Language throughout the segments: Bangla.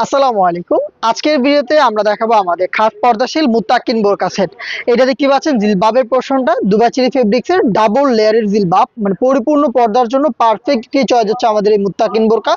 আসসালামু আলাইকুম। আজকের ভিডিওতে আমরা দেখাবো আমাদের খাট পর্দাশীল মুত্তাকিন বোরকা সেট। এটা দেখতে পাচ্ছেন জিলবাবের পোরশনটা দুবাই চেরি ফেব্রিক্সের ডাবল লেয়ারের জিলবাব, মানে পরিপূর্ণ পর্দার জন্য পারফেক্ট একটি চয়েস হচ্ছে আমাদের এই মুত্তাকিন বোরকা।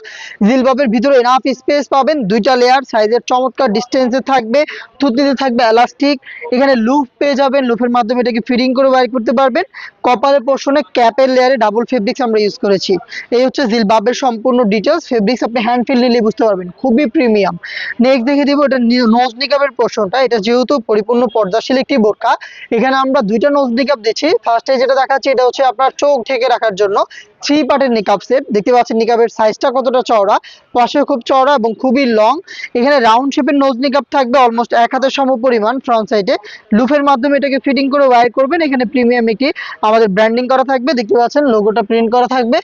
জিলবাবের ভিতরে এনাফ স্পেস পাবেন, দুইটা লেয়ার, সাইজের চমৎকার ডিস্টেন্সে থাকবে, থুতনিতে থাকবে এলাস্টিক, এখানে লুপ পেয়ে যাবেন, লুপের মাধ্যমে এটাকে ফিটিং করে বাইর করতে পারবেন। কপালের পোরশনে ক্যাপের লেয়ারে ডাবল ফেব্রিক্স আমরা ইউজ করেছি। এই হচ্ছে জিলবাবের সম্পূর্ণ ডিটেলস। ফেব্রিক্স আপনি হ্যান্ড ফিল নিলে বুঝতে পারবেন, খুবই প্রিমিয়াম। নেক্সট দেখে দিব এটা নোজ নিকাবের পোরশনটা। এটা যেহেতু পরিপূর্ণ পর্দাশীল একটি বোরকা, এখানে আমরা দুইটা নোজ নিকাব দিচ্ছি। ফার্স্টে যেটা দেখাচ্ছি এটা হচ্ছে আপনার চোখ ঢেকে রাখার জন্য থ্রি পার্টের নিকাব সেট। দেখতে পাচ্ছেন নিকাবের সাইজটা কতটা চওড়া, পাশে খুব চওড়া এবং খুবই লং। এখানে রাউন্ড শেপের নোজ নিকাব থাকবে অলমোস্ট এক হাতের সম পরিমাণ ফ্রন্ট সাইডে। লুফের মাধ্যমে এটাকে ফিটিং করে ওয়্যার করবেন। এখানে প্রিমিয়াম একটি আমাদের ব্র্যান্ডিং করা থাকবে, দেখতে পাচ্ছেন লোগোটা প্রিন্ট করা থাকবে।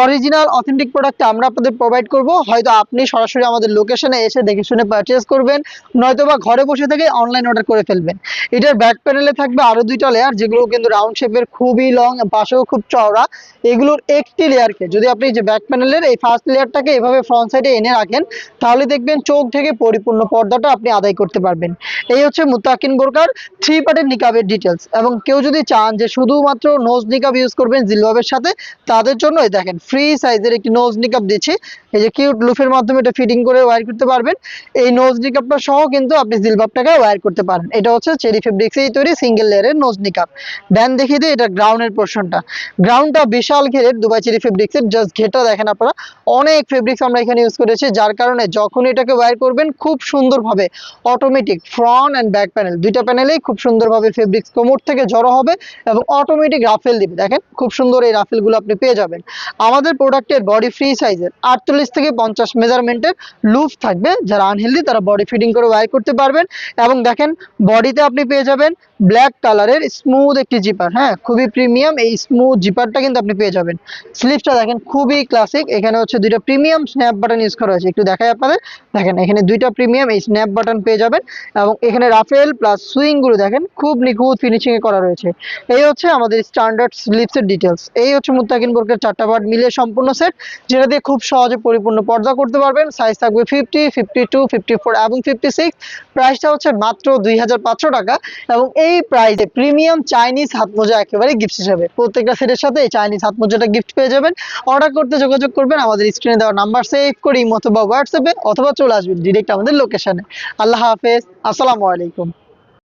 অরিজিনাল অথেন্টিক প্রোডাক্ট আমরা আপনাদের প্রোভাইড করব। হয়তো আপনি সরাসরি আমাদের লোকেশনে এসে দেখে শুনে পারচেজ করবেন, নয়তোবা ঘরে বসে থেকে অনলাইন অর্ডার করে ফেলবেন। এটার ব্যাক প্যানেলে থাকবে আরো দুইটা লেয়ার, যেগুলো কিন্তু রাউন্ড শেপের, খুবই লং, পাশেও খুব চওড়া। এগুলোর একটি লেয়ারকে যদি আপনি যে ব্যাক প্যানেলের এই ফার্স্ট লেয়ারটাকে এভাবে ফ্রন্ট সাইডে এনে রাখেন, তাহলে দেখবেন চোখ থেকে পরিপূর্ণ পর্দাটা আপনি আদায় করতে পারবেন। এই হচ্ছে মুত্তাকিন বোরকার থ্রি পার্টের নিকাবের ডিটেলস। এবং কেউ যদি চান যে শুধুমাত্র নোজ নিকাব ইউজ করবেন জিলবাবের সাথে, তাদের জন্য এই দেখেন ফ্রি সাইজের একটি নোজ নিকাব দিচ্ছি। এই যে কিউট লুফের মাধ্যমে এটা ফিটিং করে ওয়্যার করতে পারবেন। এই নোজ নিকাবটা সহ কিন্তু আপনি জিলবাবটাকে ওয়্যার করতে পারেন। এটা হচ্ছে চেরি ফেব্রিক্সেই তৈরি সিঙ্গেল লেয়ারের নোজ নিকাব। দেন দেখিয়ে দিই এটা গ্রাউন্ডের পোরশনটা। গ্রাউন্ডটা বিশাল ঘেরের দুবাই চেরি ফেব্রিক্সের। জাস্ট ঘেরটা দেখেন আপনারা, অনেক ফেব্রিক্স আমরা এখানে ইউজ করেছি, যার কারণে যখন এটাকে ওয়্যার করবেন খুব সুন্দরভাবে automatic front and back panel দুইটা প্যানেলেই খুব সুন্দরভাবে ফেব্রিক্স কোমর থেকে জড়ো হবে এবং অটোমেটিক রাফেল দিবে। দেখেন খুব সুন্দর এই রাফেলগুলো আপনি পেয়ে যাবেন। আমাদের প্রোডাক্টের বডি ফ্রি সাইজের 48 থেকে 50 মেজারমেন্টের লুপ থাকবে। যারা আনহেলদি তারা বডি ফিটিং করে ওয়্যার করতে পারবেন। এবং দেখেন বডিতে আপনি পেয়ে যাবেন ব্ল্যাক কালারের স্মুথ একটি জিপার। হ্যাঁ, খুবই প্রিমিয়াম এই স্মুথ জিপারটা কিন্তু আপনি পেয়ে যাবেন। স্লিভসটা দেখেন খুবই ক্লাসিক। এখানে হচ্ছে দুইটা প্রিমিয়াম স্ন্যাপ বাটন ইউজ করা হয়েছে, একটু দেখাই আপনাদের। দেখেন এখানে দুইটা প্রিমিয়াম এই স্ন্যাপ বাটন পেয়ে যাবেন। এবং এখানে রাফেল প্লাস সুইং গুলো দেখেন খুব নিখুঁত ফিনিশিং এ করা রয়েছে। এই হচ্ছে আমাদের স্ট্যান্ডার্ড স্লিভসের ডিটেলস। এই হচ্ছে মুত্তাকিন বোরকার চারটা পার্ট মিলে সম্পূর্ণ সেট, যেটা দিয়ে খুব সহজে পরিপূর্ণ পর্দা করতে পারবেন। সাইজ থাকবে 50, 52, 54 এবং 56। প্রাইসটা হচ্ছে মাত্র 2500 টাকা। এবং এই প্রাইসে প্রিমিয়াম চাইনিজ হাত মোজা একেবারে গিফট হিসেবে, প্রত্যেকটা সেটের সাথে এই চাইনিজ হাত মোজাটা গিফট পেয়ে যাবেন। অর্ডার করতে যোগাযোগ করবেন আমাদের স্ক্রিনে দেওয়া নাম্বার সেভ করে ইমো অথবা হোয়াটসঅ্যাপে, অথবা চলে আসবেন ডিরেক্ট আমাদের লোকেশনে। আল্লাহ হাফেজ, আসসালামু আলাইকুম।